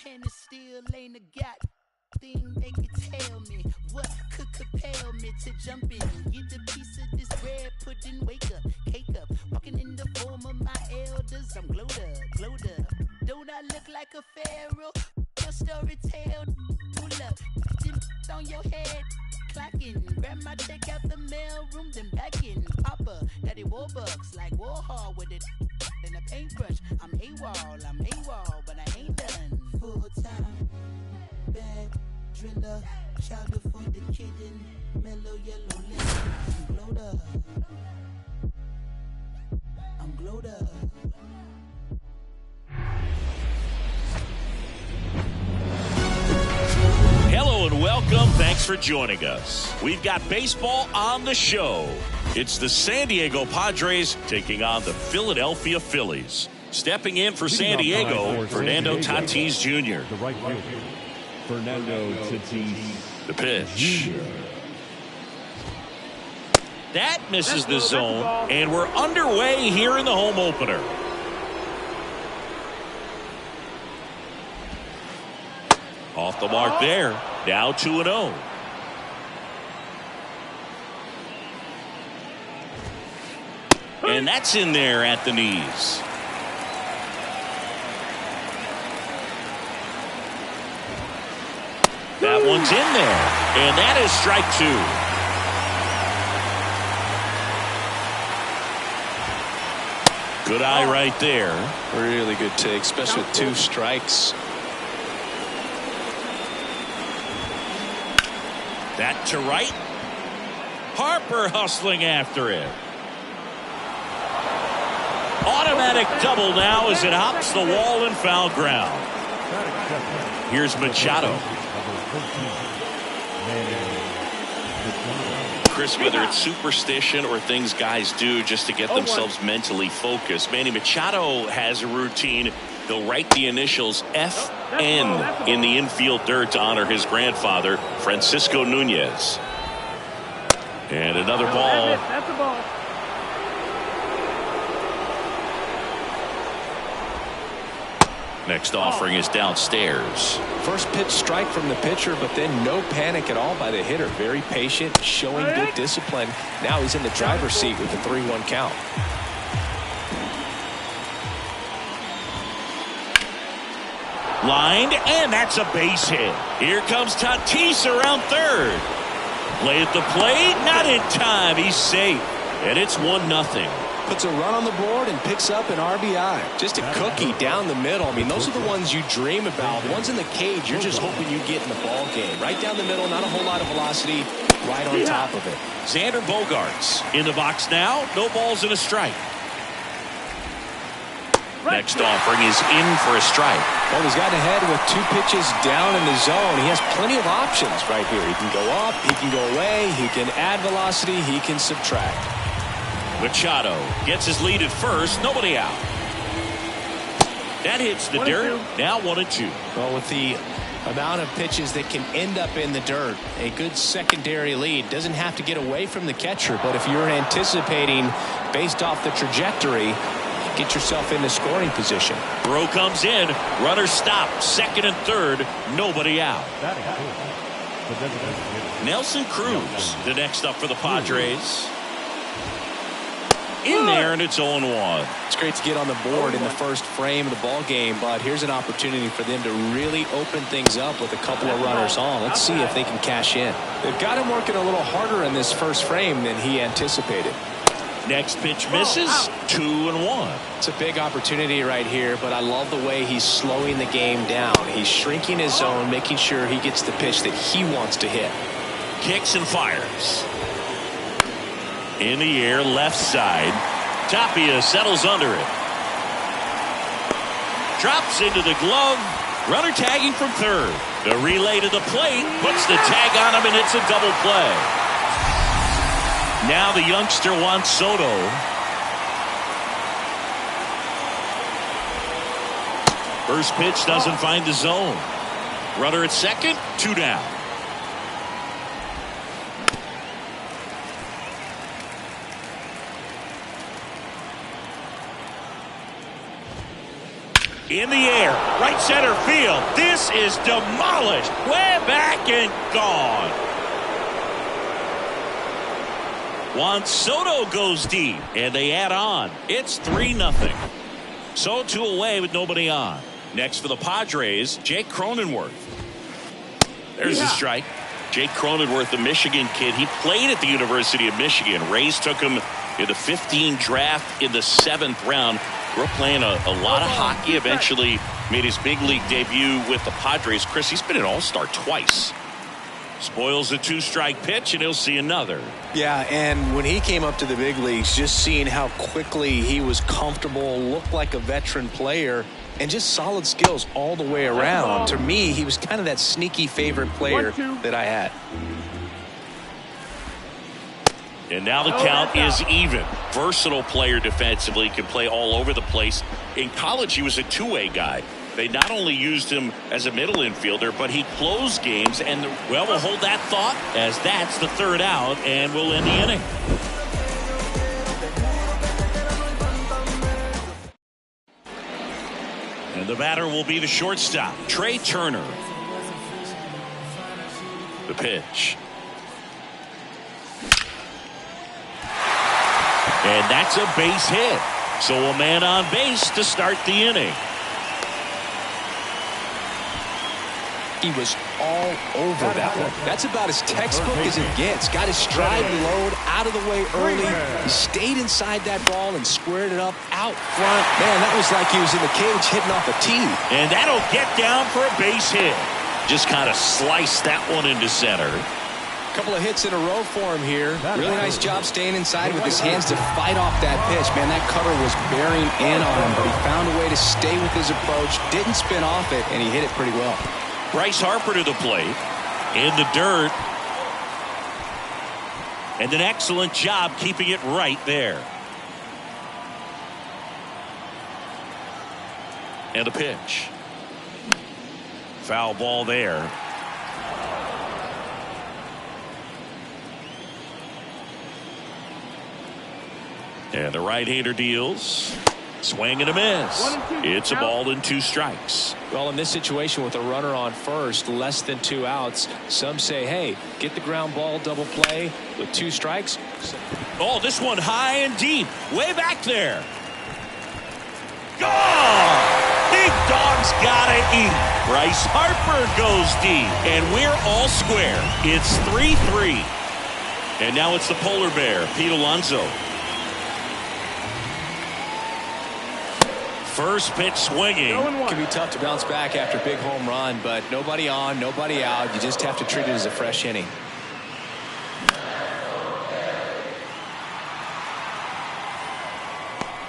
and it still ain't a got thing they could tell me. What could compel me to jump in, get a piece of this bread, put in, wake up, cake up, walking in the form of my elders. I'm glowed up, glowed up. Don't I look like a pharaoh? Your story tale, pull up, on your head, clacking. Grab my check out the mail room, then back in. Papa, daddy Warbucks, like Warhol with it and a paintbrush. I'm AWOL, but I ain't done. Full time, bad driller, chowder for the kitten, mellow yellow lip. I'm glowed up. I'm glowed up. Hello and welcome. Thanks for joining us. We've got baseball on the show. It's the San Diego Padres taking on the Philadelphia Phillies. Stepping in for San Diego, Fernando Tatis Jr. The right fielder, Fernando Tatis. The pitch. That misses the zone, and we're underway here in the home opener. Off the mark there. Now 2-0. And that's in there at the knees. That one's in there. And that is strike two. Good eye right there. Really good take, especially with two strikes. That to right. Harper hustling after it. Automatic double now as it hops the wall and foul ground. Here's Machado. Chris, whether it's superstition or things guys do just to get themselves mentally focused, Manny Machado has a routine. He'll write the initials FN in the infield dirt to honor his grandfather, Francisco Nunez. And another ball. That's a ball. Next offering is downstairs. First pitch strike from the pitcher, but then no panic at all by the hitter. Very patient, showing good discipline. Now he's in the driver's seat with the 3-1 count. Lined, and that's a base hit. Here comes Tatis around third. Play at the plate, not in time. He's safe, and it's 1-0. Puts a run on the board and picks up an RBI. Just a cookie down the middle. I mean, those are the ones you dream about. The ones in the cage, you're just hoping you get in the ball game. Right down the middle, not a whole lot of velocity, right on top of it. Xander Bogaerts in the box now. No balls and a strike. Next offering is in for a strike. Well, he's got ahead with two pitches down in the zone. He has plenty of options right here. He can go up, he can go away, he can add velocity, he can subtract. Machado gets his lead at first. Nobody out. That hits the dirt. Now 1-2. Well, with the amount of pitches that can end up in the dirt, a good secondary lead. Doesn't have to get away from the catcher, but if you're anticipating based off the trajectory, get yourself into scoring position. Bro comes in. Runner stopped. Second and third. Nobody out. Nelson Cruz, the next up for the Padres. In there, and it's 0-1. It's great to get on the board in the first frame of the ball game, but here's an opportunity for them to really open things up with a couple of runners on. Let's see if they can cash in. They've got him working a little harder in this first frame than he anticipated. Next pitch misses. 2-1. It's a big opportunity right here, but I love the way he's slowing the game down. He's shrinking his zone, making sure he gets the pitch that he wants to hit. Kicks and fires. In the air, left side. Tapia settles under it. Drops into the glove. Runner tagging from third. The relay to the plate. Puts the tag on him, and it's a double play. Now the youngster Juan Soto. First pitch doesn't find the zone. Runner at second. 2 down. In the air, right center field. This is demolished. Way back and gone. Juan Soto goes deep, and they add on. It's 3-0. So 2 away with nobody on. Next for the Padres, Jake Cronenworth. There's a strike. Jake Cronenworth, the Michigan kid. He played at the University of Michigan. Rays took him in the 15 draft in the 7th round. Grew up playing a lot of hockey. Eventually made his big league debut with the Padres. Chris, he's been an all-star twice. Spoils a 2-strike pitch, and he'll see another. Yeah, and when he came up to the big leagues, just seeing how quickly he was comfortable, looked like a veteran player, and just solid skills all the way around. To me, he was kind of that sneaky favorite player that I had. And now the count is even. Versatile player defensively, can play all over the place. In college, he was a two-way guy. They not only used him as a middle infielder, but he closed games. And, well, we'll hold that thought as that's the 3rd out, and we'll end the inning. And the batter will be the shortstop, Trey Turner. The pitch. And that's a base hit. So a man on base to start the inning. He was all over that one. That's about as textbook as it gets. Got his stride load out of the way early. He stayed inside that ball and squared it up out front. Man, that was like he was in the cage hitting off a tee. And that'll get down for a base hit. Just kind of sliced that one into center. Couple of hits in a row for him here. Really nice job staying inside with his hands to fight off that pitch. Man, that cutter was bearing in on him, but he found a way to stay with his approach, didn't spin off it, and he hit it pretty well. Bryce Harper to the plate. In the dirt. And an excellent job keeping it right there. And a pitch. Foul ball there. And the right-hander deals. Swing and a miss. It's a ball and 2 strikes. Well, in this situation with a runner on first, less than 2 outs, some say, hey, get the ground ball, double play with 2 strikes. Oh, this one high and deep. Way back there. Gone! Big dog's gotta eat. Bryce Harper goes deep. And we're all square. It's 3-3. And now it's the polar bear, Pete Alonso. First pitch swinging. It can be tough to bounce back after a big home run, but nobody on, nobody out. You just have to treat it as a fresh inning.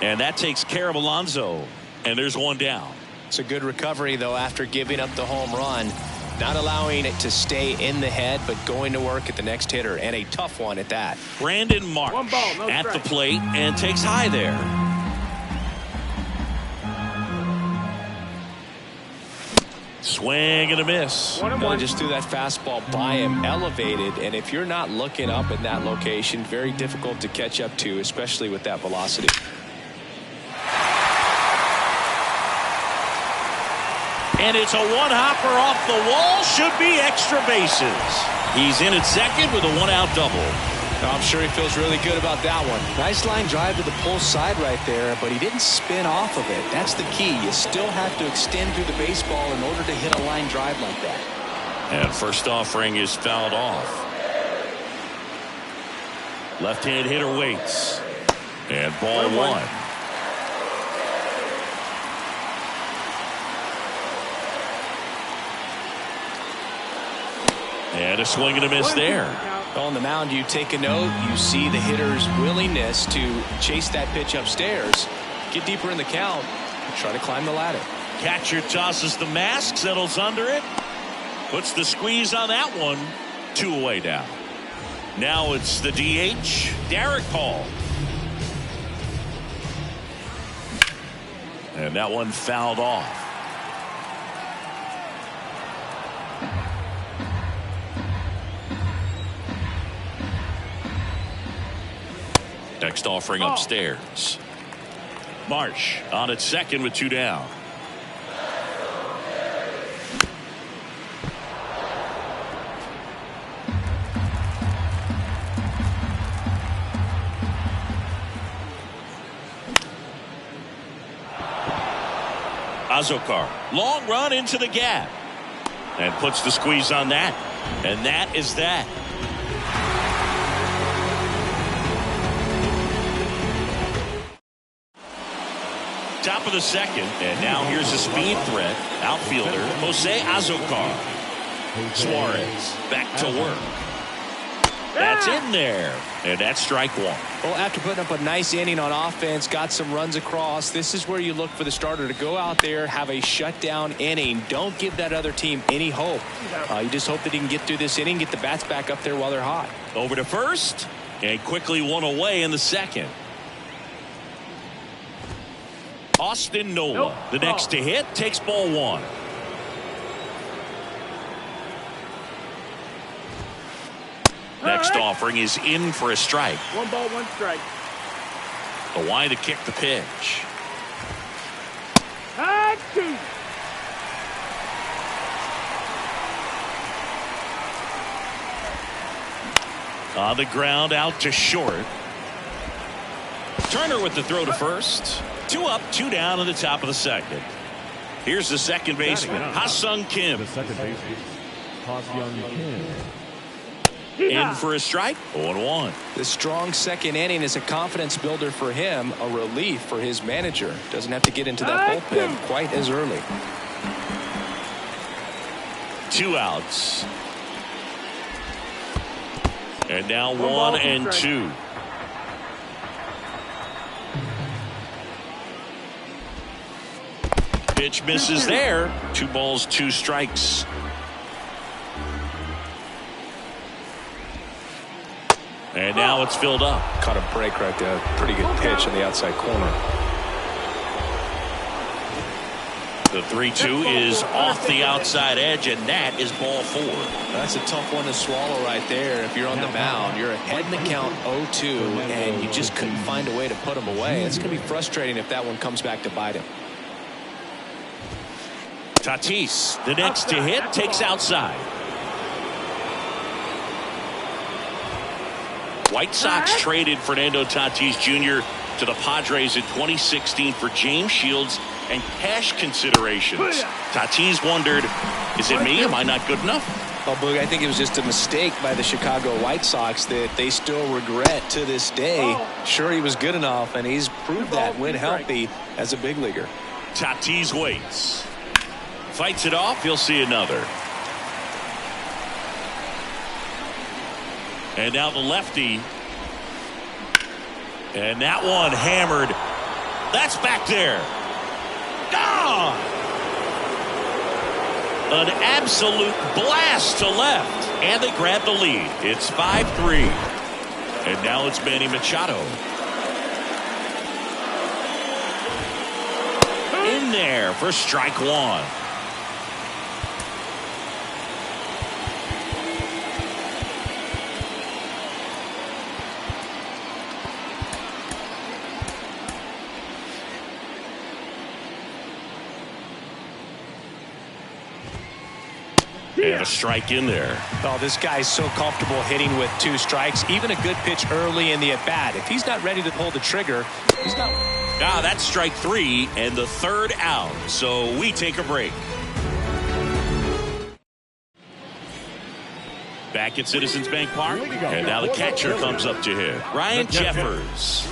And that takes care of Alonso. And there's one down. It's a good recovery, though, after giving up the home run. Not allowing it to stay in the head, but going to work at the next hitter, and a tough one at that. Brandon Marsh at the plate and takes high there. Swing and a miss. Really just threw that fastball by him, elevated, and if you're not looking up in that location, very difficult to catch up to, especially with that velocity. And it's a one-hopper off the wall. Should be extra bases. He's in at second with a 1-out double. I'm sure he feels really good about that one. Nice line drive to the pull side right there, but he didn't spin off of it. That's the key. You still have to extend through the baseball in order to hit a line drive like that. And first offering is fouled off. Left-hand hitter waits. And ball 1. And a swing and a miss there. On the mound, you take a note. You see the hitter's willingness to chase that pitch upstairs, get deeper in the count, and try to climb the ladder. Catcher tosses the mask, settles under it, puts the squeeze on that one. 2 away now. Now it's the DH, Derek Hall. And that one fouled off. Next offering upstairs. Marsh on at second with 2 down. Azokar, long run into the gap. And puts the squeeze on that. And that is that. Top of the second. And now here's a speed threat. Outfielder Jose Azokar. Suarez back to work. That's in there. And that's strike one. Well, after putting up a nice inning on offense, got some runs across, this is where you look for the starter to go out there, have a shutdown inning. Don't give that other team any hope. You just hope that he can get through this inning, get the bats back up there while they're hot. Over to first, and quickly one away in the second. Austin Nola, the next to hit, takes ball one. Next offering is in for a strike. 1 ball, 1 strike. The wide to kick the pitch. High 2. On the ground, out to short. Turner with the throw to first. 2 up, 2 down in the top of the second. Here's the second baseman, Ha-Sung Kim. The second baseman, Ha-Sung Kim. In for a strike, 0-1. The strong second inning is a confidence builder for him, a relief for his manager. Doesn't have to get into that bullpen quite as early. 2 outs. And now 1 and 2. Pitch misses there. 2 balls, 2 strikes. And now it's filled up. Caught a break right there. Pretty good pitch in the outside corner. The 3-2 is off the outside edge, and that is ball 4. That's a tough one to swallow right there. If you're on the mound, you're ahead in the count 0-2, and you just couldn't find a way to put him away. It's going to be frustrating if that one comes back to bite him. Tatis, the next to hit, takes outside. White Sox traded Fernando Tatis Jr. to the Padres in 2016 for James Shields and cash considerations. Tatis wondered, is it me? Am I not good enough? Well, Boog, I think it was just a mistake by the Chicago White Sox that they still regret to this day. Sure, he was good enough, and he's proved that when healthy as a big leaguer. Tatis waits. Fights it off. He'll see another. And now the lefty. And that one hammered. That's back there. Gone. An absolute blast to left. And they grab the lead. It's 5-3. And now it's Manny Machado. In there for strike 1. And a strike in there. Oh, this guy's so comfortable hitting with 2 strikes. Even a good pitch early in the at-bat. If he's not ready to pull the trigger, he's not. Ah, that's strike 3 and the 3rd out. So we take a break. Back at Citizens Bank Park. And now the catcher comes up to hit. Ryan Jeffers.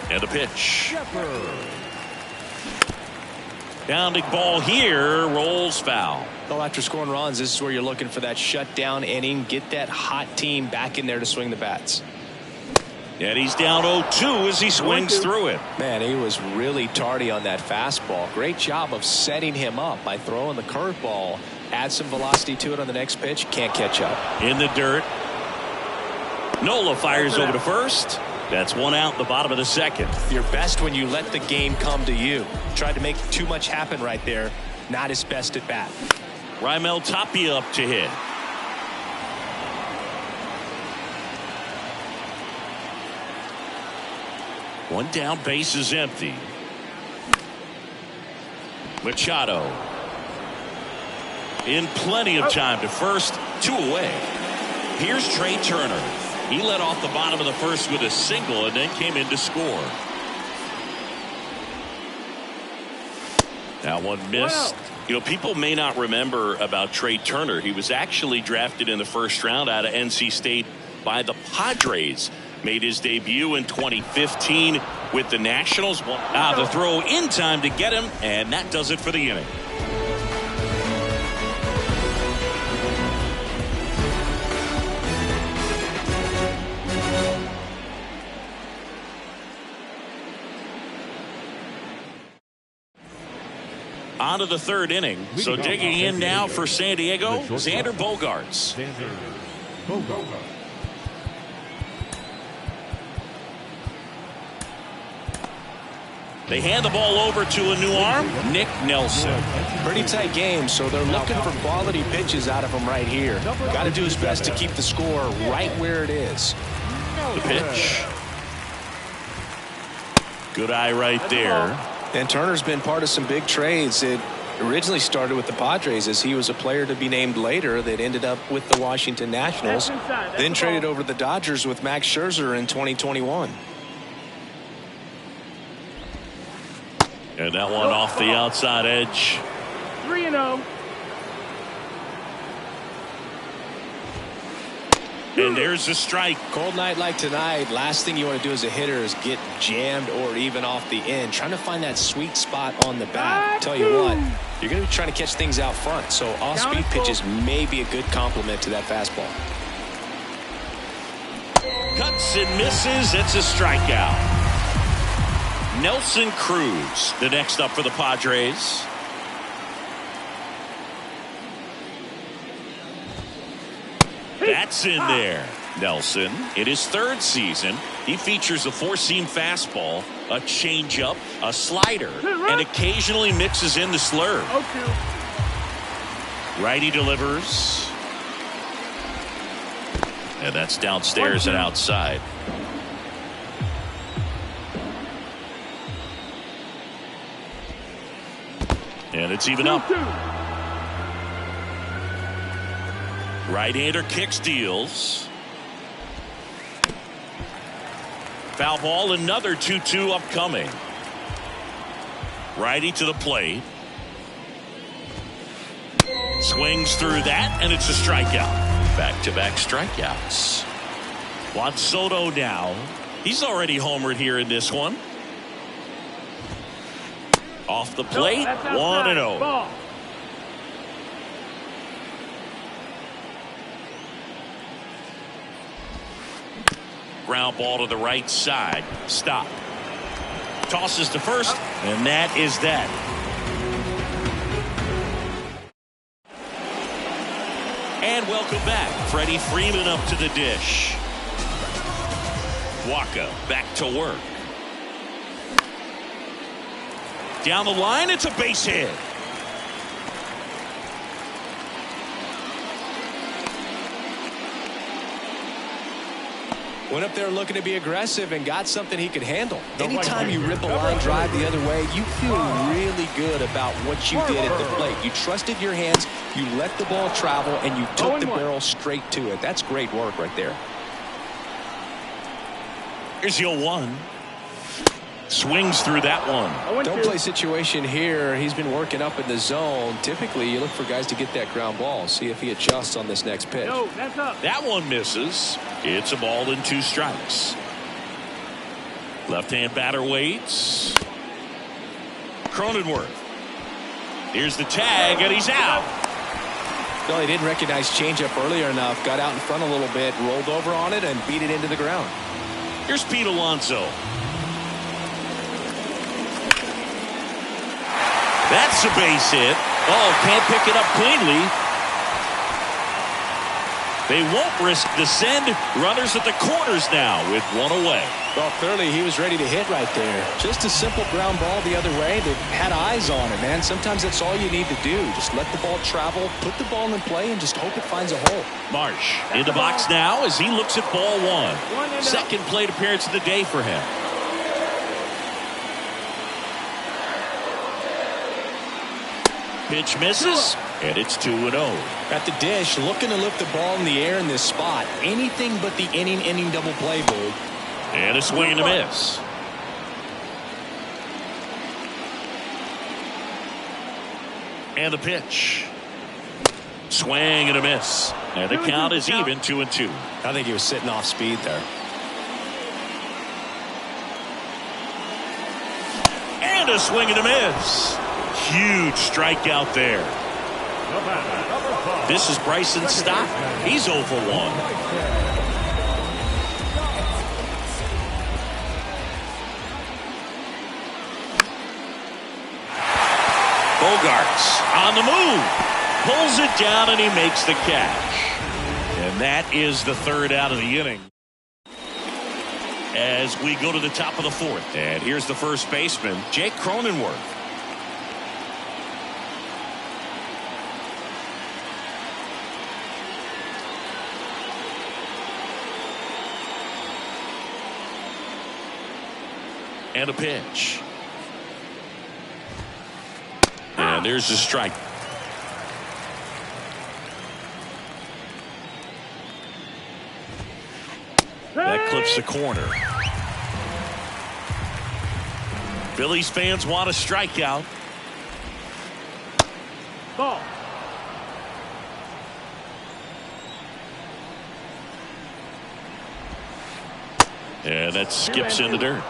And the pitch. Pounding ball here, rolls foul. Well, after scoring runs, this is where you're looking for that shutdown inning. Get that hot team back in there to swing the bats. And he's down 0-2 as he swings through it. Man, he was really tardy on that fastball. Great job of setting him up by throwing the curveball. Add some velocity to it on the next pitch. Can't catch up. In the dirt. Nola fires over to first. That's 1 out in the bottom of the second. You're best when you let the game come to you. Tried to make too much happen right there. Not his best at bat. Raimel Tapia up to hit. One down, base is empty. Machado. In plenty of time to first, 2 away. Here's Trey Turner. He led off the bottom of the first with a single and then came in to score. That one missed. You know, people may not remember about Trey Turner. He was actually drafted in the first round out of NC State by the Padres. Made his debut in 2015 with the Nationals. The throw in time to get him, and that does it for the inning. On to the third inning. So digging in now for San Diego, Xander Bogaerts. They hand the ball over to a new arm, Nick Nelson. Pretty tight game, so they're looking for quality pitches out of him right here. Got to do his best to keep the score right where it is. The pitch. Good eye right there. And Turner's been part of some big trades. It originally started with the Padres as he was a player to be named later that ended up with the Washington Nationals. Then traded over to the Dodgers with Max Scherzer in 2021. And that one off the outside edge. 3-0. And there's a strike. Cold night like tonight, last thing you want to do as a hitter is get jammed or even off the end. Trying to find that sweet spot on the bat. Tell you what, you're going to be trying to catch things out front. So off-speed pitches may be a good complement to that fastball. Cuts and misses. It's a strikeout. Nelson Cruz, the next up for the Padres. That's in there. Nelson, in his third season, he features a four-seam fastball, a changeup, a slider, and occasionally mixes in the slurve. Righty delivers. And that's downstairs and outside. And it's even up. Right-hander kick steals. Foul ball, another 2-2 upcoming. Righty to the plate. Swings through that, and it's a strikeout. Back-to-back strikeouts. Juan Soto now. He's already homered here in this one. Off the plate, 1-0. Ground ball to the right side. Stop. Tosses to first, and that is that. And welcome back. Freddie Freeman up to the dish. Waka back to work. Down the line, it's a base hit. Went up there looking to be aggressive and got something he could handle. Anytime you rip a line drive the other way, you feel really good about what you did at the plate. You trusted your hands, you let the ball travel, and you took the barrel straight to it. That's great work right there. Here's the 0-1. Swings through that one. Don't play situation here. He's been working up in the zone. Typically, you look for guys to get that ground ball. See if he adjusts on this next pitch. No, that's up. That one misses. It's a ball and 2 strikes. Left-hand batter waits. Cronenworth. Here's the tag, and he's out. No, he didn't recognize changeup earlier enough. Got out in front a little bit, rolled over on it, and beat it into the ground. Here's Pete Alonso. That's a base hit. Oh, can't pick it up cleanly. They won't risk the send. Runners at the corners now with one away. Well, clearly he was ready to hit right there. Just a simple ground ball the other way that had eyes on it, man. Sometimes that's all you need to do. Just let the ball travel, put the ball in play, and just hope it finds a hole. Marsh in the box now as he looks at ball one. Second plate appearance of the day for him. Pitch misses, and it's 2-0. At the dish, looking to lift the ball in the air in this spot. Anything but the inning double play, Boog. And a swing and a miss. And the pitch. Swing and a miss. And the count is even, 2-2. I think he was sitting off speed there. And a swing and a miss. Huge strikeout there. This is Bryson Stott. He's 0 for 1. Bogaerts on the move. Pulls it down and he makes the catch. And that is the third out of the inning. As we go to the top of the fourth. And here's the first baseman, Jake Cronenworth. And a pitch. And there's the strike. That clips the corner. Phillies fans want a strikeout. Ball. And that skips in the dirt.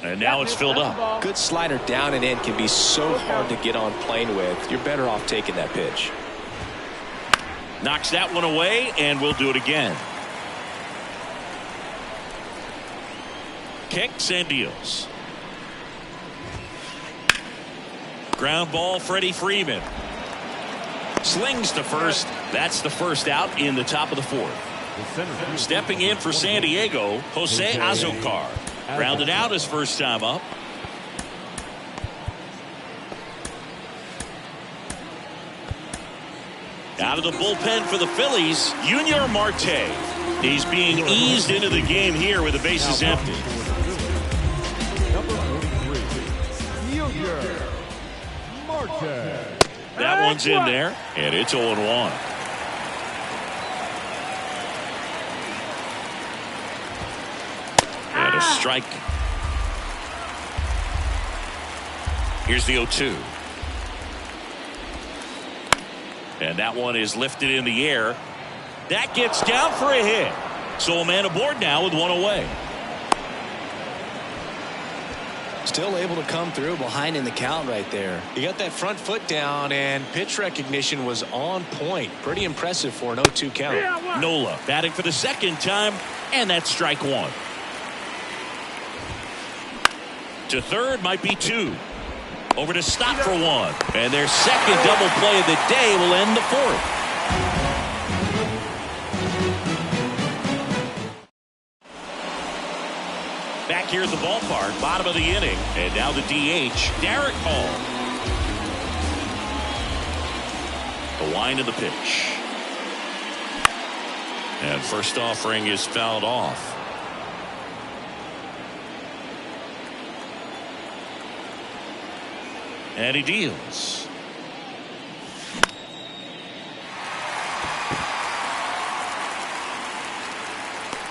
And now it's filled up. Good slider down and in can be so hard to get on plane with. You're better off taking that pitch. Knocks that one away, and we'll do it again. Kicks and deals. Ground ball, Freddie Freeman. Slings to first. That's the first out in the top of the fourth. Stepping in for San Diego, Jose Azocar. Rounded out his first time up. Out of the bullpen for the Phillies, Junior Marte. He's being eased into the game here with the bases empty. Number 43, Junior Marte. That one's in there, and it's 0-1. And a strike. Here's the 0-2. And that one is lifted in the air. That gets down for a hit. So a man aboard now with one away. Still able to come through behind in the count right there. He got that front foot down, and pitch recognition was on point. Pretty impressive for an 0-2 count. Nola batting for the second time, and that's strike one. To third might be two. Over to Stott for one. And their second double play of the day will end the fourth. Back here at the ballpark, bottom of the inning. And now the DH, Derek Hall. The wind of the pitch. And first offering is fouled off. And he deals.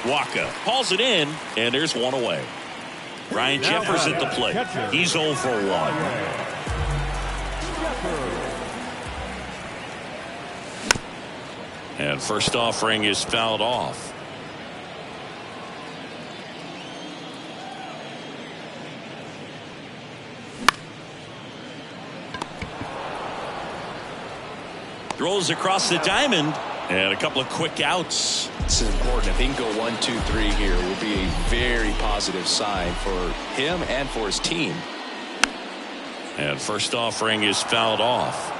Waka hauls it in, and there's one away. Ryan Jeffers at the plate. He's 0 for 1. And first offering is fouled off. Throws across the diamond, and a couple of quick outs. This is important. If he can go 1-2-3 here, it will be a very positive sign for him and for his team. And first offering is fouled off.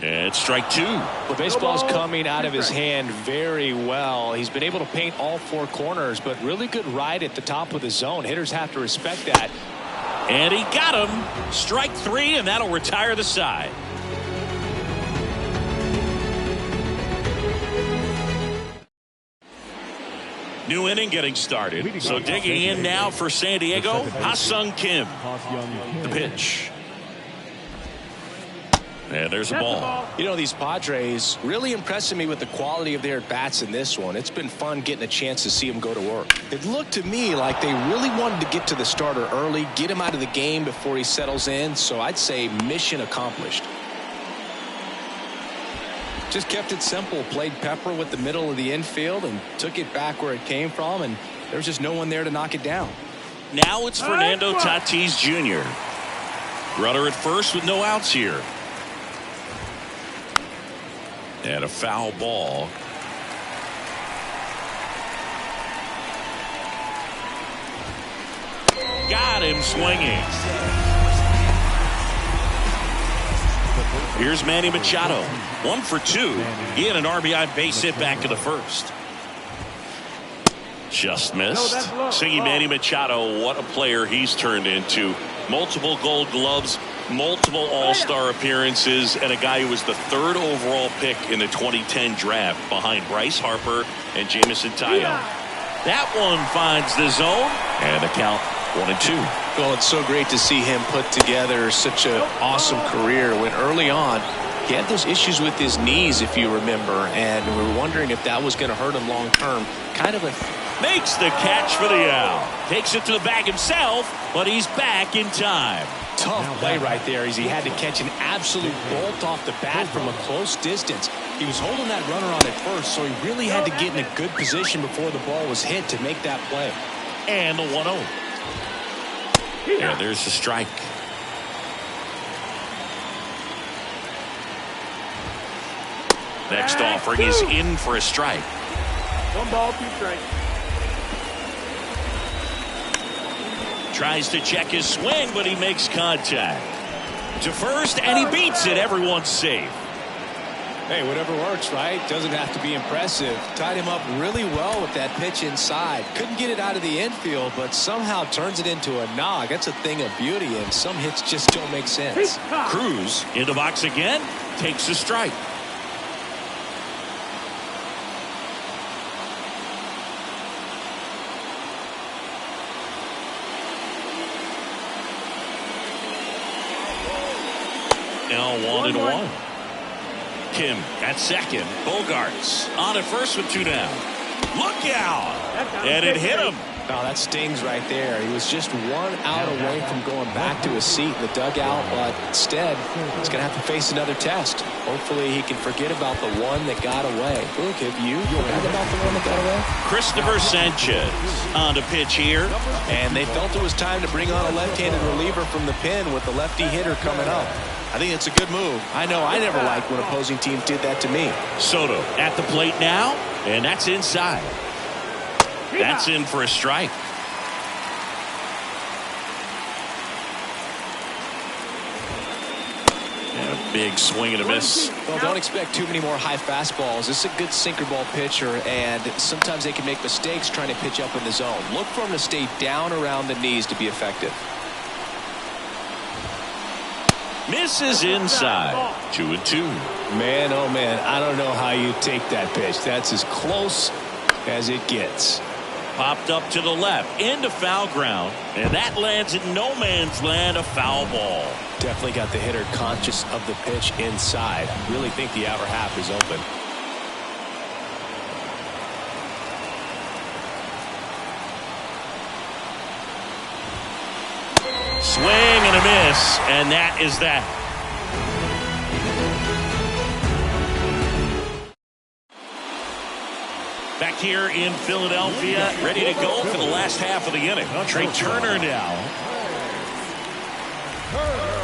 And it's strike two. The baseball's coming out of his hand very well. He's been able to paint all four corners, but really good ride at the top of the zone. Hitters have to respect that. And he got him. Strike three, and that'll retire the side. New inning getting started. So digging in now for San Diego, Ha-Sung Kim. The pitch. And there's a ball. You know, these Padres really impressing me with the quality of their at-bats in this one. It's been fun getting a chance to see them go to work. It looked to me like they really wanted to get to the starter early, get him out of the game before he settles in. So I'd say mission accomplished. Just kept it simple, played pepper with the middle of the infield and took it back where it came from, and there's just no one there to knock it down. Now it's Fernando Tatis Jr. Runner at first with no outs here. And a foul ball. Got him swinging. Here's Manny Machado. 1 for 2. He had an RBI base hit back to the first. Just missed. Singing Manny Machado, what a player he's turned into. Multiple Gold Gloves, multiple All-Star appearances, and a guy who was the 3rd overall pick in the 2010 draft behind Bryce Harper and Jameson Taillon. That one finds the zone, and the count 1-2. Well, it's so great to see him put together such an awesome career when early on he had those issues with his knees, if you remember, and we were wondering if that was going to hurt him long term. Kind of a makes the catch for the out. Takes it to the bag himself, but he's back in time. Tough play right there as he had to catch an absolute bolt off the bat from a close distance. He was holding that runner on at first, so he really had to get in a good position before the ball was hit to make that play. And the 1-0. And there's the strike. Next offering is in for a strike. 1 ball, 2 strikes. Tries to check his swing, but he makes contact. To first, and he beats it. Everyone's safe. Hey, whatever works, right? Doesn't have to be impressive. Tied him up really well with that pitch inside. Couldn't get it out of the infield, but somehow turns it into a nog. That's a thing of beauty, and some hits just don't make sense. Cruz in the box again. Takes a strike. Now 1-1. Kim at second. Bogarts on at first with 2 down. Look out! And it hit him. Now that stings right there. He was just 1 out away from going back to his seat in the dugout, but instead he's going to have to face another test. Hopefully he can forget about the one that got away. Look, have you forgotten about the one that got away? Christopher Sanchez on the pitch here. And they felt it was time to bring on a left-handed reliever from the pen with the lefty hitter coming up. I think it's a good move. I know I never liked when opposing teams did that to me. Soto at the plate now, and that's inside. That's in for a strike. And a big swing and a miss. Well, don't expect too many more high fastballs. This is a good sinker ball pitcher, and sometimes they can make mistakes trying to pitch up in the zone. Look for him to stay down around the knees to be effective. Misses inside. 2-2. Man, oh man, I don't know how you take that pitch. That's as close as it gets. Popped up to the left into foul ground, and that lands in no man's land, a foul ball. Definitely got the hitter conscious of the pitch inside. Really think the outer half is open. Swing and a miss, and that is that. Back here in Philadelphia, ready to go for the last half of the inning. Trey Turner now.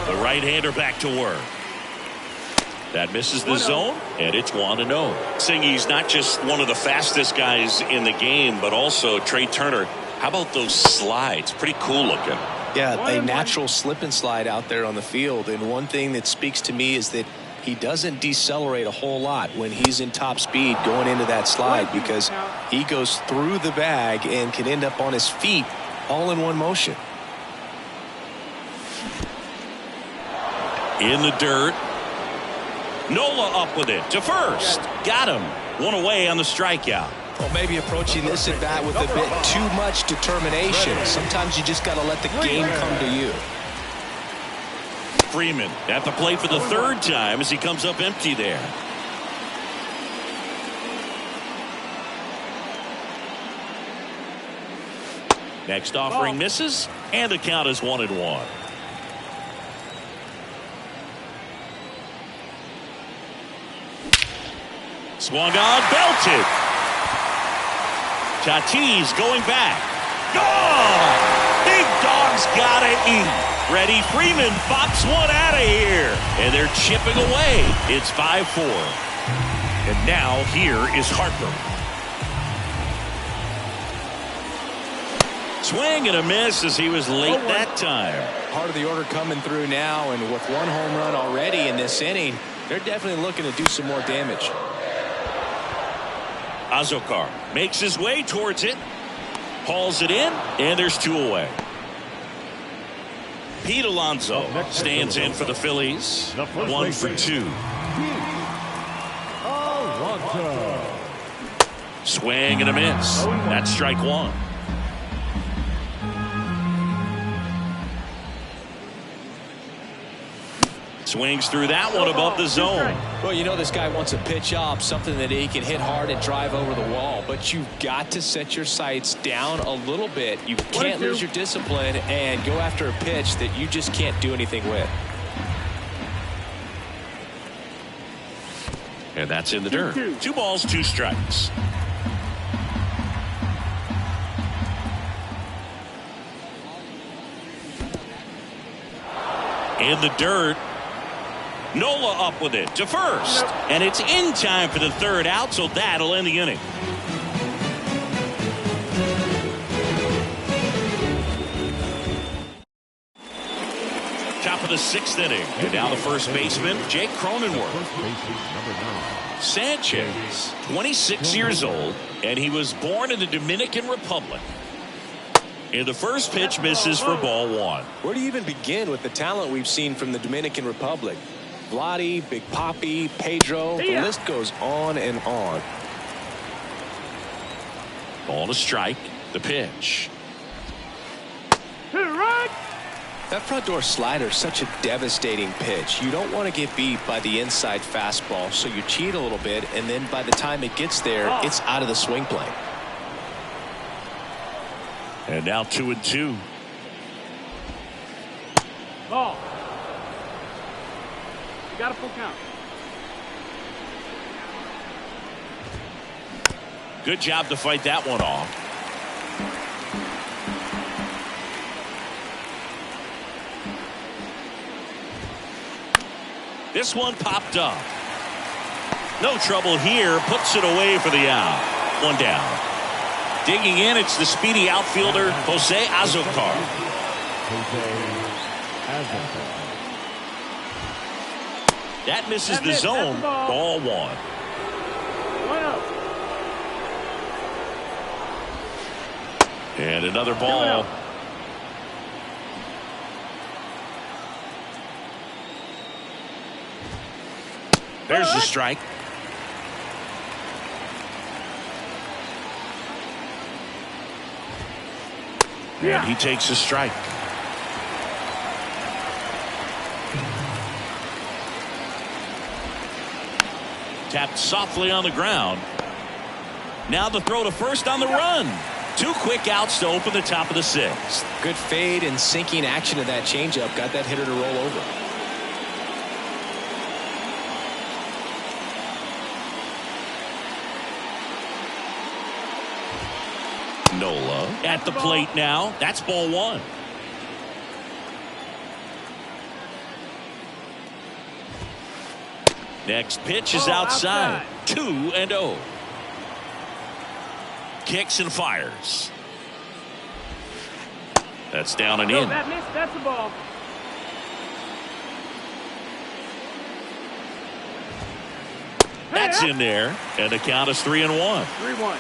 The right-hander back to work. That misses the zone, and it's 1-0. Saying he's not just one of the fastest guys in the game, but also Trey Turner. How about those slides? Pretty cool looking. Yeah, a natural slip and slide out there on the field. And one thing that speaks to me is that he doesn't decelerate a whole lot when he's in top speed going into that slide, because he goes through the bag and can end up on his feet all in one motion. In the dirt. Nola up with it to first. Got him. 1 away on the strikeout. Well, maybe approaching this at bat with a bit too much determination. Sometimes you just got to let the game come to you. Freeman at the plate for the third time as he comes up empty there. Next offering misses, and the count is 1-1. Swung on, belted. Tatis going back. Gone! Big dog's gotta eat. Freddie Freeman pops one out of here, and they're chipping away. It's 5-4. And now here is Harper. Swing and a miss as he was late that time. Part of the order coming through now, and with one home run already in this inning, they're definitely looking to do some more damage. Azokar makes his way towards it, hauls it in, and there's 2 away. Pete Alonso stands in for the Phillies. 1 for 2. Alonso. Swing and a miss. That's strike 1. Swings through that one above the zone. Well, you know this guy wants a pitch up, something that he can hit hard and drive over the wall. But you've got to set your sights down a little bit. You can't lose your discipline and go after a pitch that you just can't do anything with. And that's in the dirt. 2 balls, 2 strikes. In the dirt. Nola up with it to first, and it's in time for the third out, so that'll end the inning. Top of the 6th inning, and now the first baseman, Jake Cronenworth. Sanchez, 26 years old, and he was born in the Dominican Republic. And the first pitch misses for ball 1. Where do you even begin with the talent we've seen from the Dominican Republic? Vladdy, Big Papi, Pedro, the list goes on and on. Ball to strike, the pitch. That front door slider is such a devastating pitch. You don't want to get beat by the inside fastball, so you cheat a little bit, and then by the time it gets there, it's out of the swing plane. And now 2-2. Ball. You got a full count. Good job to fight that one off. This one popped up. No trouble here. Puts it away for the out. 1 down. Digging in, it's the speedy outfielder, Jose Azokar. That misses the zone. Ball 1. And another ball. There's the strike. And he takes a strike. Tapped softly on the ground. Now the throw to first on the run. 2 quick outs to open the top of the 6th. Good fade and sinking action of that changeup got that hitter to roll over. Nola at the plate now. That's ball 1. Next pitch is outside. 2-0. Kicks and fires. That's down and in. That missed. That's a ball. That's in there, and the count is 3-1. 3-1.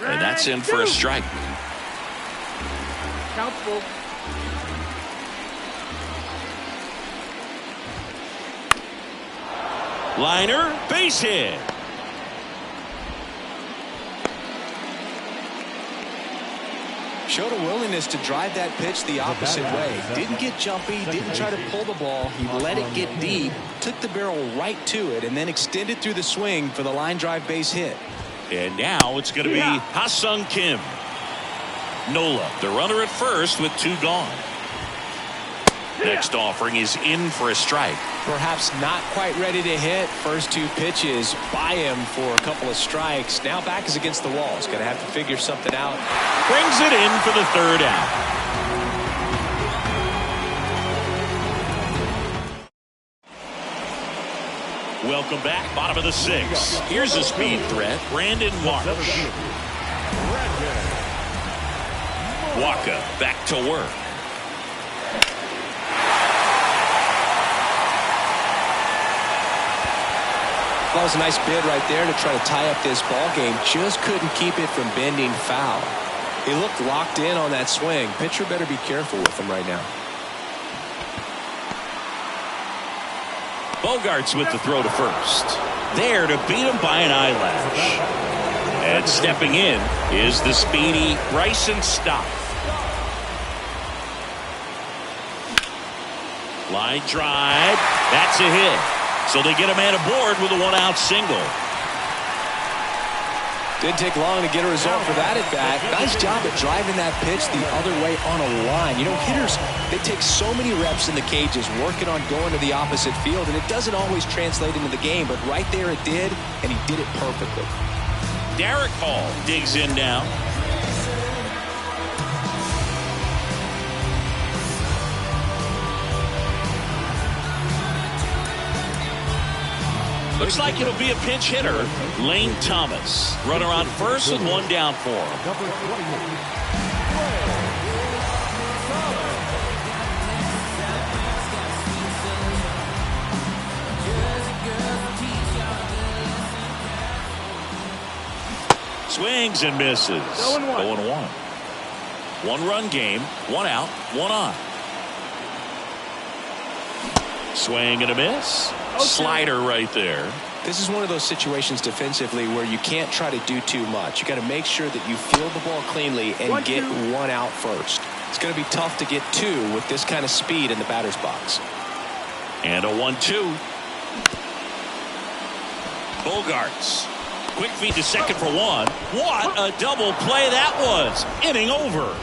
And that's in for a strike. Count's full. Liner, base hit. Showed a willingness to drive that pitch the opposite way. Didn't get jumpy, didn't try to pull the ball. He let it get deep, took the barrel right to it, and then extended through the swing for the line drive base hit. And now it's going to be Ha-Seong Kim. Nola, the runner at first with 2 gone. Next offering is in for a strike. Perhaps not quite ready to hit. First 2 pitches by him for a couple of strikes. Now back is against the wall. He's going to have to figure something out. Brings it in for the 3rd out. Welcome back. Bottom of the 6th. Here's a speed threat. Brandon Marsh. Waka back to work. That was a nice bid right there to try to tie up this ball game. Just couldn't keep it from bending foul. He looked locked in on that swing. Pitcher better be careful with him right now. Bogaerts with the throw to first. There to beat him by an eyelash. And stepping in is the speedy Bryson Stott. Line drive. That's a hit. So they get a man aboard with a 1-out single. Didn't take long to get a result for that at bat. Nice job at driving that pitch the other way on a line. You know, hitters, they take so many reps in the cages working on going to the opposite field, and it doesn't always translate into the game, but right there it did, and he did it perfectly. Derek Hall digs in now. Looks like it'll be a pinch hitter. Lane Thomas. Runner on first with 1 down for him. Swings and misses. 0-1. 1-run game. 1 out. 1 on. Swing and a miss. Slider right there. This is one of those situations defensively where you can't try to do too much. You got to make sure that you field the ball cleanly and get 1 out first. It's going to be tough to get 2 with this kind of speed in the batter's box. And a 1-2. Bogaerts. Quick feed to second for 1. What a double play that was. Inning over.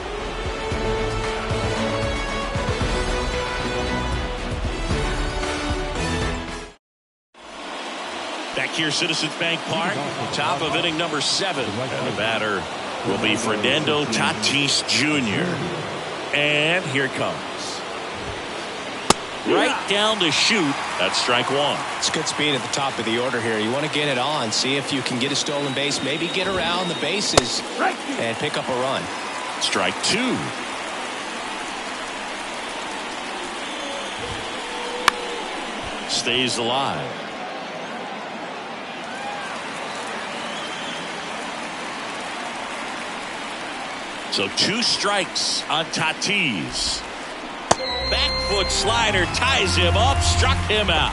Back here, Citizens Bank Park, top of inning number 7. And the batter will be Fernando Tatis Jr. And here it comes. Right down to shoot. That's strike 1. It's good speed at the top of the order here. You want to get it on, see if you can get a stolen base, maybe get around the bases and pick up a run. Strike 2. Stays alive. So 2 strikes on Tatis. Back foot slider ties him up, struck him out.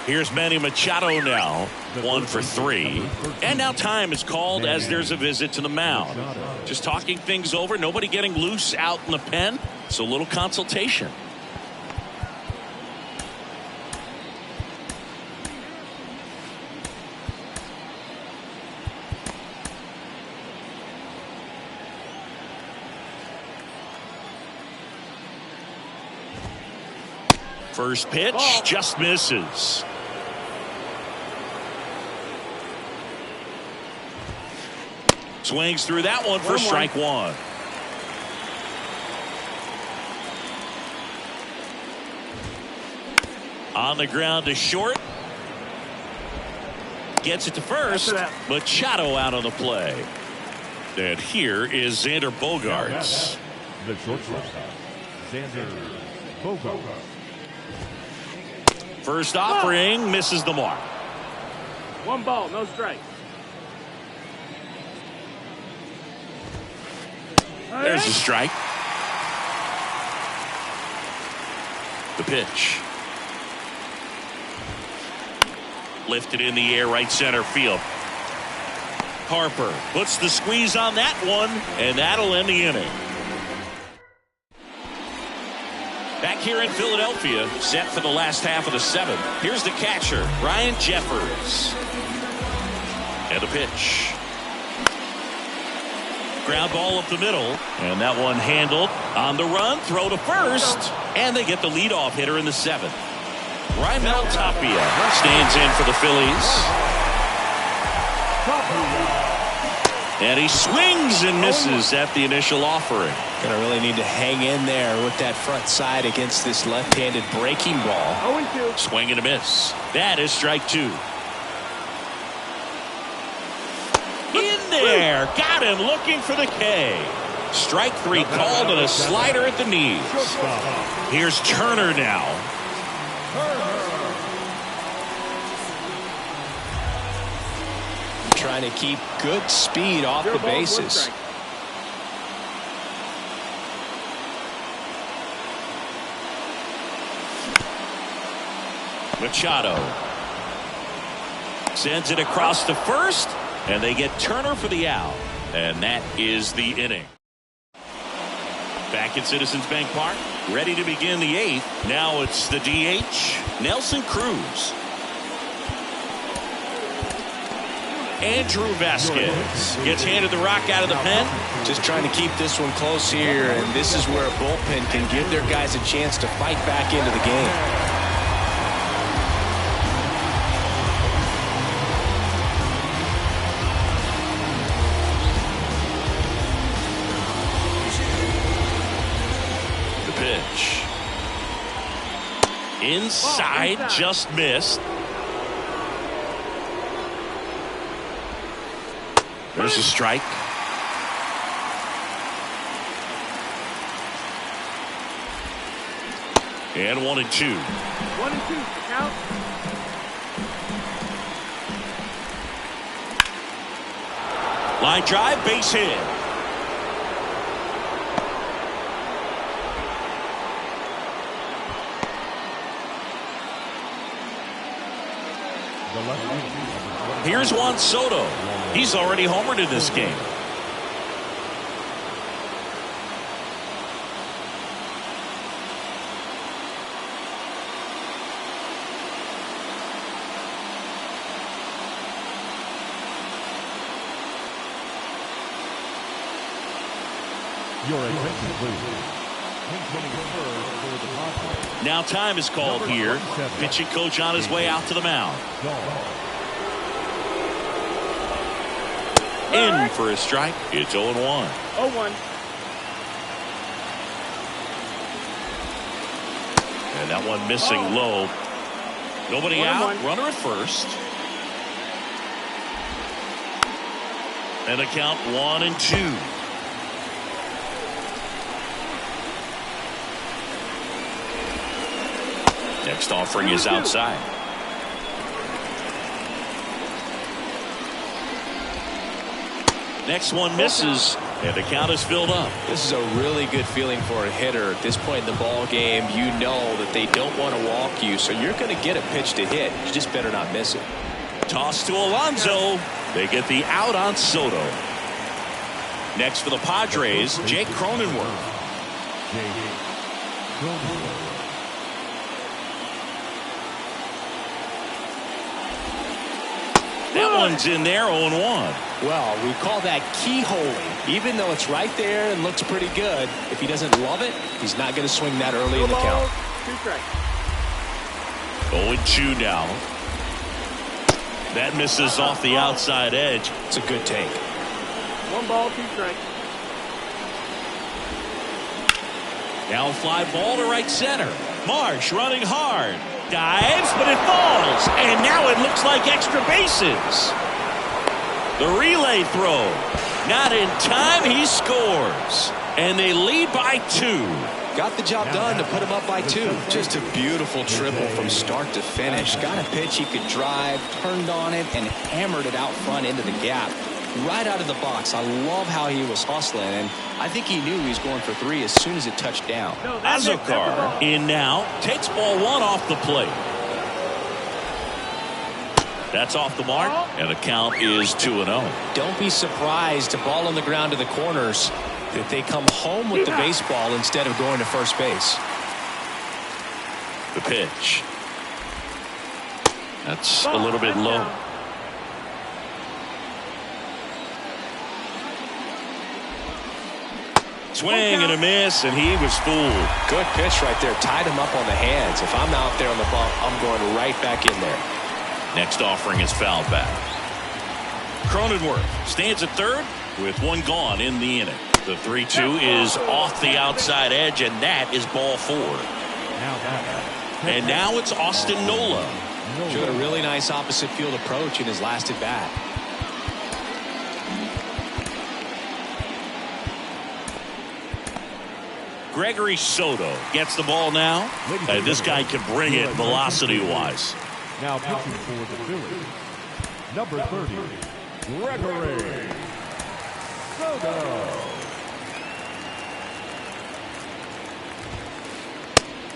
Here's Manny Machado now, 1 for 3. And now time is called as there's a visit to the mound. Just talking things over, nobody getting loose out in the pen, so a little consultation. First pitch just misses. Swings through that one for strike 1. On the ground to short. Gets it to first. Machado out on the play. And here is Xander Bogaerts. The shortstop, Xander Bogaerts. First offering misses the mark. 1 ball, no strike. There's the strike. The pitch. Lifted in the air, right center field. Harper puts the squeeze on that one, and that'll end the inning. Back here in Philadelphia, set for the last half of the seventh. Here's the catcher, Ryan Jeffers. And the pitch. Ground ball up the middle, and that one handled on the run. Throw to first, and they get the leadoff hitter in the seventh. Raimel Tapia stands in for the Phillies. And he swings and misses at the initial offering. Gonna really need to hang in there with that front side against this left-handed breaking ball. 0-2. Swing and a miss. That is strike two. In there. Got him looking for the K. Strike three called and a slider at the knees. Here's Turner now. Trying to keep good speed off the bases. Machado sends it across to first, and they get Turner for the out, and that is the inning. Back at Citizens Bank Park, ready to begin the eighth. Now it's the DH, Nelson Cruz. Andrew Vasquez gets handed the rock out of the pen. Just trying to keep this one close here, and this is where a bullpen can give their guys a chance to fight back into the game. The pitch. Inside, just missed. There's a strike. And 1-2. 1-2. Count. Line drive, base hit. Here's Juan Soto. He's already homered in this game. Your attention, please. Now time is called here. Pitching coach on his way out to the mound. In for a strike. It's 0-1. 0-1. And that one missing low. Nobody out. Runner at first. And a count 1-2. Next offering is outside. Next one misses, and the count is filled up. This is a really good feeling for a hitter. At this point in the ball game, you know that they don't want to walk you, so you're going to get a pitch to hit. You just better not miss it. Toss to Alonso. They get the out on Soto. Next for the Padres, Jake Cronenworth. That one's in there, 0-1. Well, we call that keyholing. Even though it's right there and looks pretty good, if he doesn't love it, he's not going to swing that early in the count. 2 strikes. 0-2 now. That misses off the outside edge. It's a good take. 1 ball, 2 strikes. Now a fly ball to right center. Marsh running hard. Dives, but it falls. And now it looks like extra bases. The relay throw. Not in time. He scores. And they lead by 2. Got the job done to put him up by 2. Just a beautiful triple from start to finish. Got a pitch he could drive, turned on it, and hammered it out front into the gap. Right out of the box. I love how he was hustling, and I think he knew he was going for 3 as soon as it touched down. Azokar in now. Takes ball 1 off the plate. That's off the mark, and the count is 2-0. Don't be surprised, a ball on the ground to the corners, that they come home with the baseball instead of going to first base. The pitch. That's a little bit low. Swing and a miss, and he was fooled. Good pitch right there. Tied him up on the hands. If I'm out there on the bump, I'm going right back in there. Next offering is fouled back. Cronenworth stands at third with one gone in the inning. The 3-2 is off the outside edge, and that is ball 4. And now it's Austin Nola. Showed a really nice opposite field approach in his last at bat. Gregory Soto gets the ball now. This guy can bring it velocity-wise. Now pitching for the Phillies, number 30, Gregory Soto.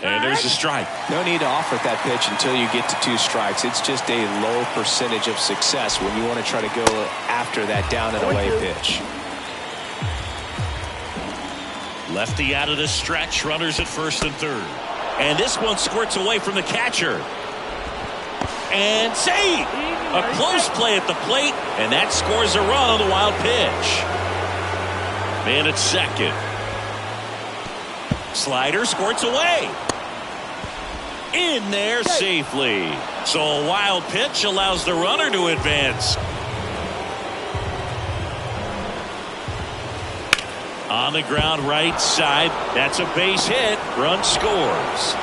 And there's a strike. No need to offer that pitch until you get to 2 strikes. It's just a low percentage of success when you want to try to go after that down and away pitch. Lefty out of the stretch, runners at first and third. And this one squirts away from the catcher. And save! A close play at the plate, and that scores a run on the wild pitch. Man at second. Slider squirts away. In there safely. So a wild pitch allows the runner to advance. On the ground right side. That's a base hit. Run scores.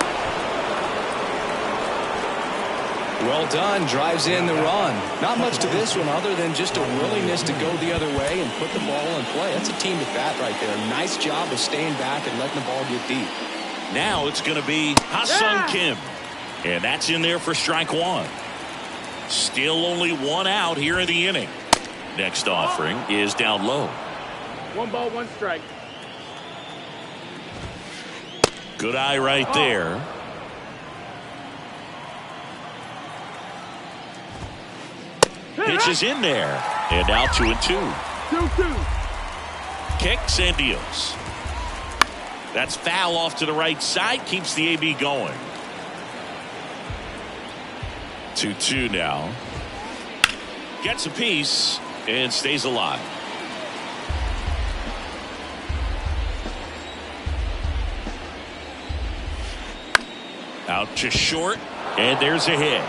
Well done. Drives in the run. Not much to this one other than just a willingness to go the other way and put the ball in play. That's a team at bat right there. Nice job of staying back and letting the ball get deep. Now it's going to be Ha-Seong Kim. And that's in there for strike 1. Still only 1 out here in the inning. Next offering is down low. 1 ball, 1 strike. Good eye right there. Pitch is in there. And now 2-2. 2-2. Kicks and deals. That's foul off to the right side. Keeps the AB going. 2-2 now. Gets a piece and stays alive. Out to short, and there's a hit.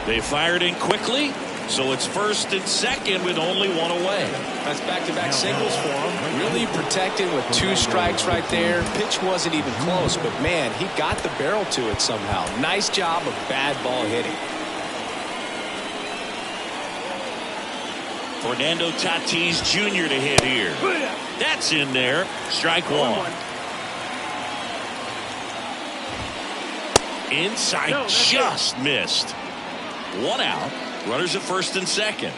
They fired in quickly, so it's first and second with only 1 away. That's back-to-back singles for him. Really protected with 2 strikes right there. Pitch wasn't even close, but man, he got the barrel to it somehow. Nice job of bad ball hitting. Fernando Tatis Jr. to hit here. That's in there. Strike 1. Inside, just missed. 1 out. Runners at first and second.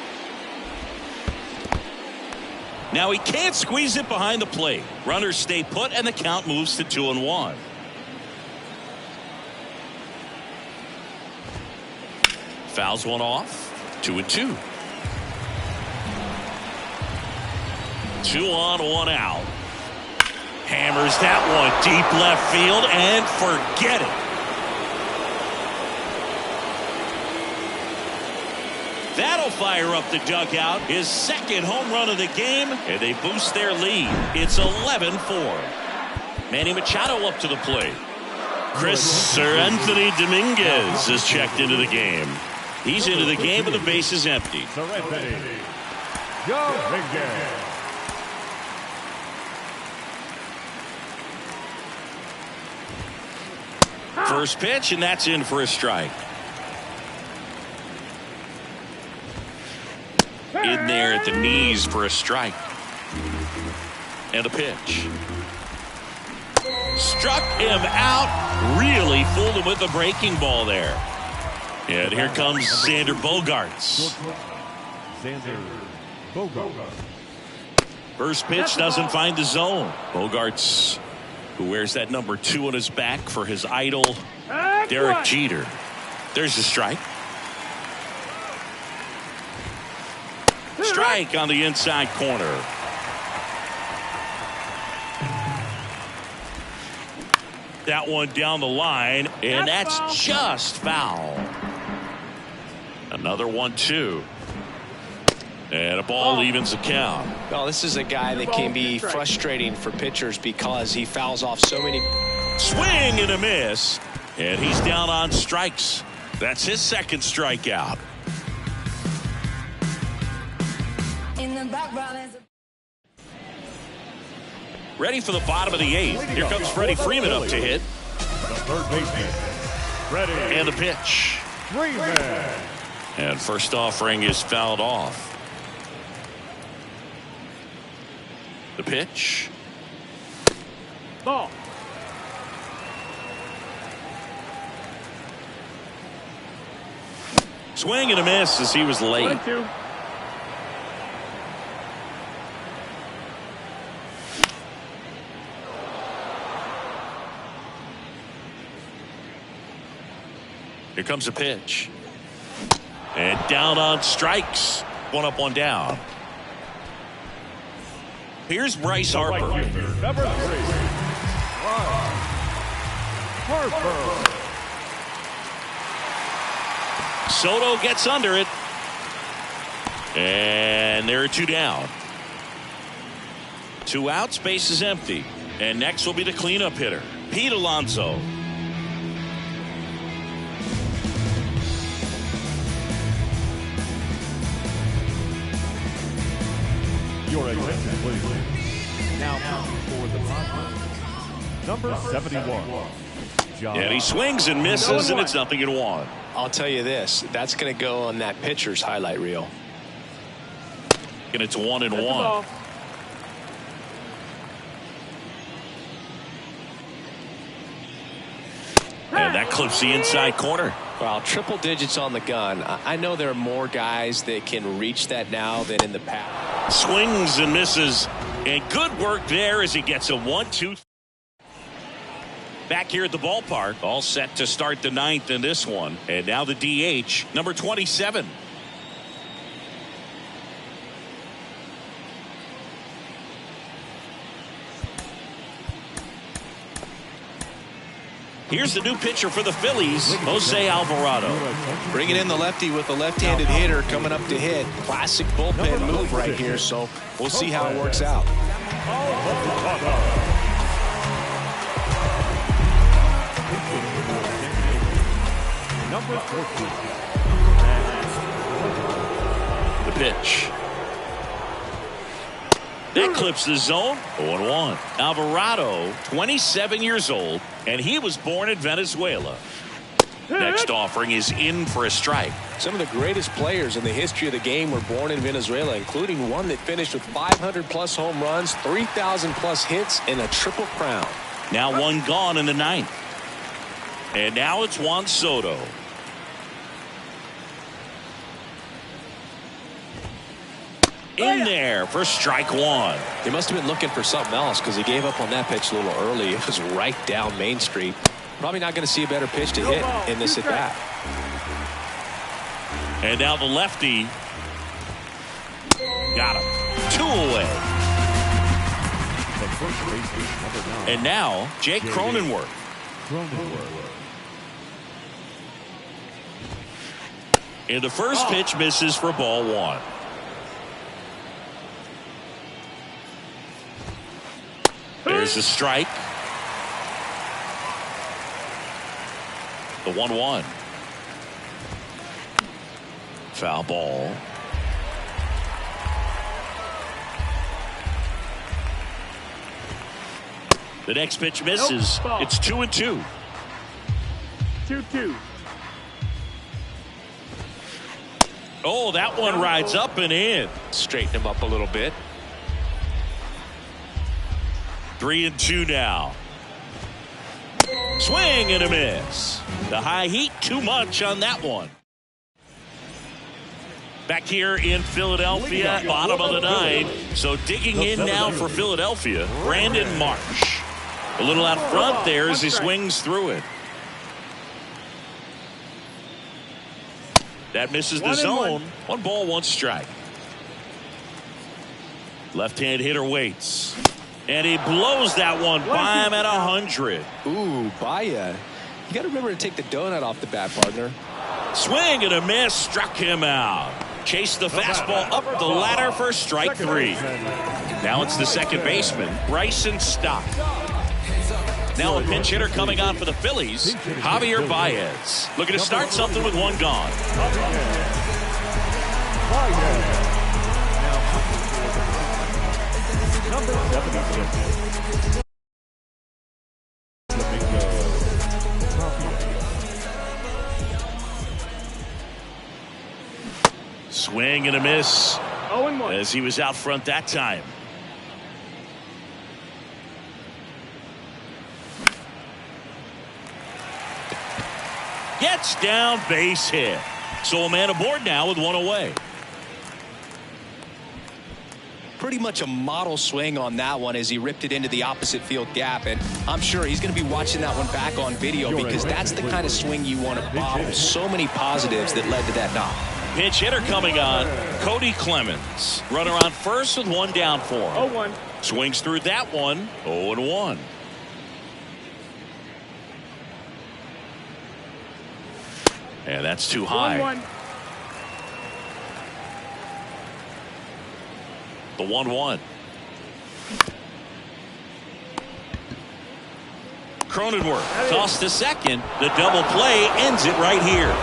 Now he can't squeeze it behind the plate. Runners stay put, and the count moves to 2-1. Fouls one off. 2-2. 2 on, 1 out. Hammers that one deep left field, and forget it. That'll fire up the dugout. His second home run of the game, and they boost their lead. It's 11-4. Manny Machado up to the plate. Anthony Dominguez is checked into the game. He's into the game, and the base is empty. First pitch, and that's in for a strike. In there at the knees for a strike. And a pitch. Struck him out. Really fooled him with the breaking ball there. And here comes Xander Bogaerts. First pitch doesn't find the zone. Bogaerts, who wears that number 2 on his back for his idol, Derek Jeter. There's a strike. Strike on the inside corner. That one down the line, and that's just foul. Another 1-2. And a ball evens the count. Well, this is a guy that can be frustrating for pitchers because he fouls off so many. Swing and a miss. And he's down on strikes. That's his second strikeout. In the background is Ready for the bottom of the 8th. Here comes Freddie Freeman up to hit. The third baseman, Freddie And the pitch. Freeman. And first offering is fouled off. The pitch. Ball. Swing and a miss as he was late. 1-2. Here comes a pitch. And down on strikes. 1 up, 1 down. Here's Bryce Harper. Number 3, Bryce Harper. Soto gets under it. And there are 2 down. 2 outs, base is empty. And next will be the cleanup hitter, Pete Alonso. Your attention, please. Now for the Padres. Number 71. John. And he swings and misses, and it's 0-1. I'll tell you this, that's going to go on that pitcher's highlight reel. And it's 1-1. Ball. And that clips the inside corner. Well, triple digits on the gun. I know there are more guys that can reach that now than in the past. Swings and misses. And good work there as he gets a 1-2. Back here at the ballpark, all set to start the 9th in this one. And now the DH, number 27. Here's the new pitcher for the Phillies, Jose Alvarado. Bringing in the lefty with a left-handed hitter coming up to hit. Classic bullpen move right here, so we'll see how it works out. Number 14. The pitch. That clips the zone. 0-1. Alvarado, 27 years old, and he was born in Venezuela. Next offering is in for a strike. Some of the greatest players in the history of the game were born in Venezuela, including one that finished with 500-plus home runs, 3,000-plus hits, and a triple crown. Now 1 gone in the 9th. And now it's Juan Soto. In there for strike 1. He must have been looking for something else because he gave up on that pitch a little early. It was right down Main Street. Probably not going to see a better pitch to hit in this at bat. And now the lefty. Got him. 2 away. The first baseman, number 9. And now Jake Cronenworth. And the first pitch misses for ball 1. There's a strike. The 1-1. Foul ball. The next pitch misses. Nope. It's 2-2. 2-2. Oh, that one rides up and in. Straighten him up a little bit. 3-2 now. Swing and a miss. The high heat, too much on that one. Back here in Philadelphia, bottom of the 9th. So digging in now for Philadelphia, Brandon Marsh. A little out front there as he swings through it. That misses the zone. 1 ball, 1 strike. Left-hand hitter waits. And he blows that one by him at 100. Ooh, Baez. You got to remember to take the donut off the bat, partner. Swing and a miss. Struck him out. Chased the fastball up the ladder for strike 3. Now it's the second baseman, Bryson Stott. Now a pinch hitter coming on for the Phillies, Javier Baez. Looking to start something with one gone. Number 76. Swing and a miss 0-1. as he was out front that time. Gets down, base hit. So a man aboard now with one away. Pretty much a model swing on that one as he ripped it into the opposite field gap, and I'm sure he's going to be watching that one back on video because that's the kind of swing you want to bottle. So many positives that led to that knock. Pinch hitter coming on, Cody Clemens. Runner on first with one down for him. 0-1. Swings through that one, 0-1. And that's too high. 1-1. The 1-1. Cronenworth tossed to second. The double play ends it right here.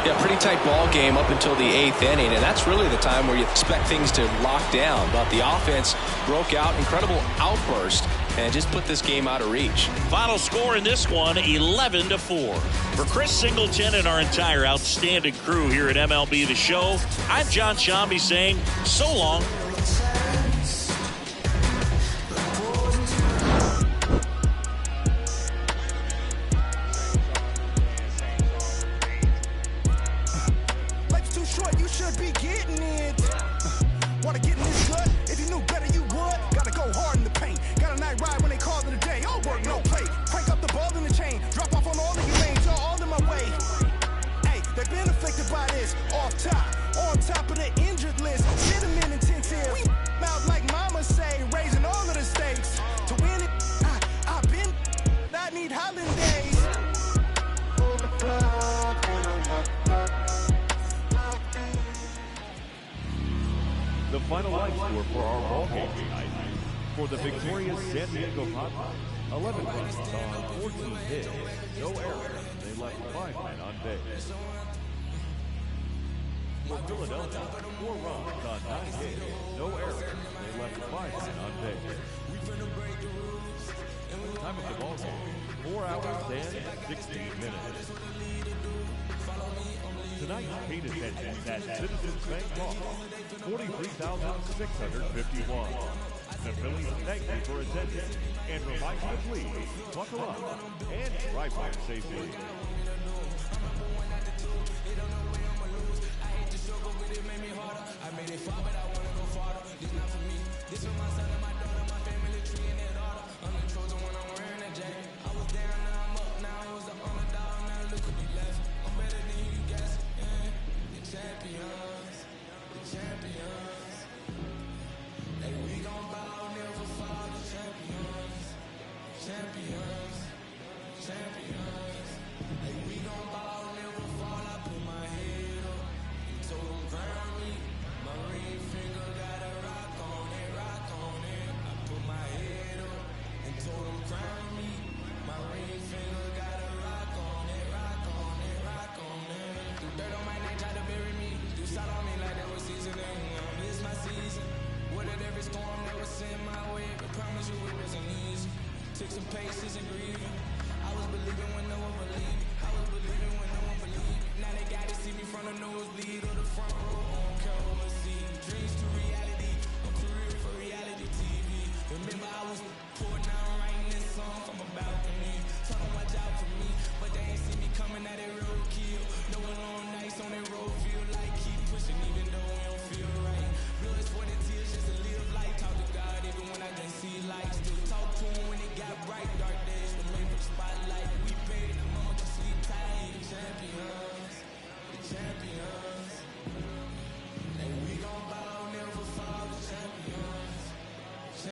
Yeah, pretty tight ball game up until the 8th inning, and that's really the time where you expect things to lock down. But the offense broke out, incredible outburst, and just put this game out of reach. Final score in this one, 11-4. For Chris Singleton and our entire outstanding crew here at MLB The Show, I'm John Shambi saying so long. Life's too short, you should be getting it. Wanna get in this gut? If you knew better, you would. Gotta go hard in the paint. Got a night ride when they call it a day. All work, no play. Crank up the ball in the chain. Drop off on all of your lanes. Y'all all in my way. Hey, they've been affected by this. Off top, on top of the injured list. Shit them in intensive. We out like mama say, raising all of the stakes. To win it, I've been. I need holidays. The final line score for our ball game tonight. For the victorious San Diego Padres, 11 runs on 14 hits, no errors. They left 5 men on base. For Philadelphia, 4 runs on 9 hits, no errors. They left 5 men on base. Time of the ball game, 4 hours and 16 minutes. Tonight's paid attendance at Citizens Bank Park, 43,651. The Phillies thank you for attending and remind you to please buckle up and drive home safely. Champions.